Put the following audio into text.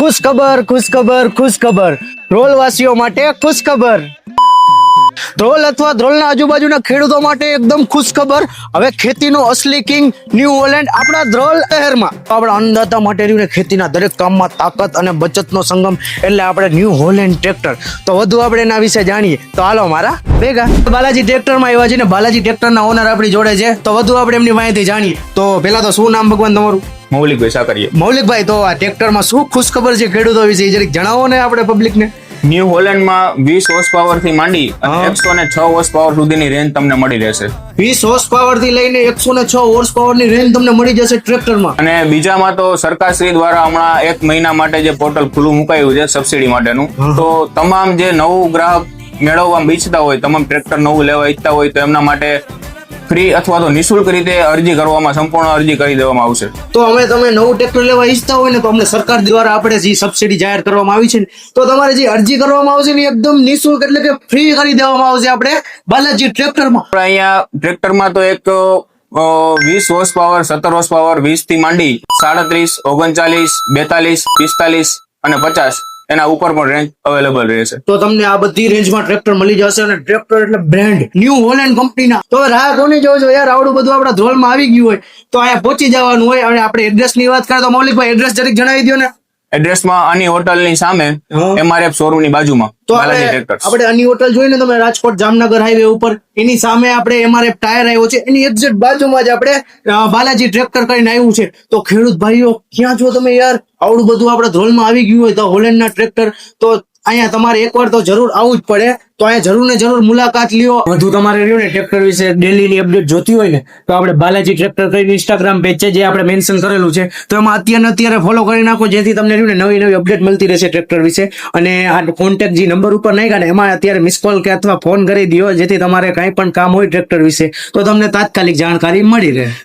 ખુશખબર ધ્રોલવાસીઓ માટે ખુશખબર. ધ્રોલ અથવા ધ્રોલના આજુબાજુના ખેડૂતો માટે એકદમ ખુશખબર. હવે ખેતીનો અસલી કિંગ ન્યૂ હોલેન્ડ આપણા ધ્રોલ શહેરમાં. આપણા અન્નદાતા માટે રહ્યું ને ખેતીના દરેક કામમાં તાકાત અને બચતનો સંગમ એટલે આપણે ન્યૂ હોલેન્ડ ટ્રેક્ટર. તો વધુ આપણે એના વિશે જાણીએ તો હાલો મારા ભેગા. બાલાજી ટ્રેક્ટરમાં આવ્યા છે ને બાલાજી ટ્રેક્ટરના ઓનર આપણી જોડે છે. તો વધુ આપણે એમની માહિતી જાણીએ. તો પેલા તો શું નામ ભગવાન તમારું? મૌલિકભાઈ સાકરીએ. મૌલિકભાઈ, તો આ ટ્રેક્ટરમાં શું ખુશખબર છે ખેડૂતો વિશે એ જરીક જણાવો ને આપણે પબ્લિકને. ન્યૂ હોલેન્ડમાં 20 હોર્સ પાવર થી માંડી અને 106 હોર્સ પાવર સુધીની રેન્જ તમને મળી રહેશે. 20 હોર્સ પાવર થી લઈને 106 હોર્સ પાવર ની રેન્જ તમને મળી જશે ટ્રેક્ટરમાં. અને બીજામાં તો સરકારશ્રી દ્વારા હમણાં 1 મહિના માટે જે પોર્ટલ ખુલ્લું મુકાયું છે સબસિડી માટેનું, તો તમામ જે નવું ગ્રાહક મેળવવા ઈચ્છતા હોય, તમામ ટ્રેક્ટર નવું લેવા ઈચ્છતા હોય તો એમના માટે ફ્રી અથવા તો નિઃશુલ્ક રીતે અરજી કરવામાં સંપૂર્ણ અરજી કરી દેવામાં આવશે. તો તમે નવું ટ્રેક્ટર લેવા ઈચ્છતા હોય ને તો અમને સરકાર દ્વારા આપણે જે સબસિડી જાહેર કરવામાં આવી છે ને તો તમારે જે અરજી કરવામાં આવશે ને એકદમ નિઃશુલ્ક એટલે કે ફ્રી કરી દેવામાં આવશે આપણે બાલાજી ટ્રેક્ટરમાં. આપણે અહીંયા ટ્રેક્ટરમાં તો એક 20 હોર્સ પાવર, 17 હોર્સ પાવર, 20 થી માંડી 37, 39, 42, 45 અને 50 એના ઉપર પણ રેન્જ અવેલેબલ રહેશે. તો તમને આ બધી રેન્જમાં ટ્રેક્ટર મળી જશે અને ટ્રેક્ટર એટલે બ્રાન્ડ ન્યૂ હોલેન્ડ કંપનીના. તો રાહ કોની જોવો છો યાર, આવડું બધું આપણા ધ્રોલમાં આવી ગયું હોય તો અહીંયા પહોંચી જવાનું હોય. અને આપણે એડ્રેસની વાત કરીએ તો મૌલિકભાઈ એડ્રેસ જરીક જણાવી દો ને. એડ્રેસમાં અની હોટલની સામે MRF શોરૂમ ની બાજુમાં તો બાલાજી ટ્રેક્ટર્સ. આપણે અની હોટલ જોઈને તમે રાજકોટ જામનગર હાઈવે ઉપર એની સામે આપણે MRF ટાયર આવ્યો છે એની એક્ઝેક્ટ બાજુમાં જ આપણે બાલાજી ટ્રેક્ટર કરીને આવ્યું છે. તો ખેડૂત ભાઈઓ ક્યાં છો તમે યાર, આવડું બધું આપણા ધ્રોલમાં આવી ગયું હોય તો હોલેન્ડના ટ્રેક્ટર, તો અહીંયા તમારે એકવાર તો જરૂર આવવું જ પડે. તો અહીંયા જરૂર ને જરૂર મુલાકાત લ્યો. વધુ તમારે રહ્યું ને ટ્રેક્ટર વિશે ડેલીની અપડેટ જોતી હોય ને તો આપણે બાલાજી ટ્રેક્ટર કરીને ઇન્સ્ટાગ્રામ પેજ છે જે આપણે મેન્શન કરેલું છે તો એમાં અત્યારે ફોલો કરી નાખો જેથી તમને રહ્યું ને નવી અપડેટ મળતી રહેશે ટ્રેક્ટર વિશે. અને આ કોન્ટેક્ટ જે નંબર ઉપર નાખ્યા ને એમાં અત્યારે મિસ કોલ કે અથવા ફોન કરી દો જેથી તમારે કાંઈ પણ કામ હોય ટ્રેક્ટર વિશે તો તમને તાત્કાલિક જાણકારી મળી રહે.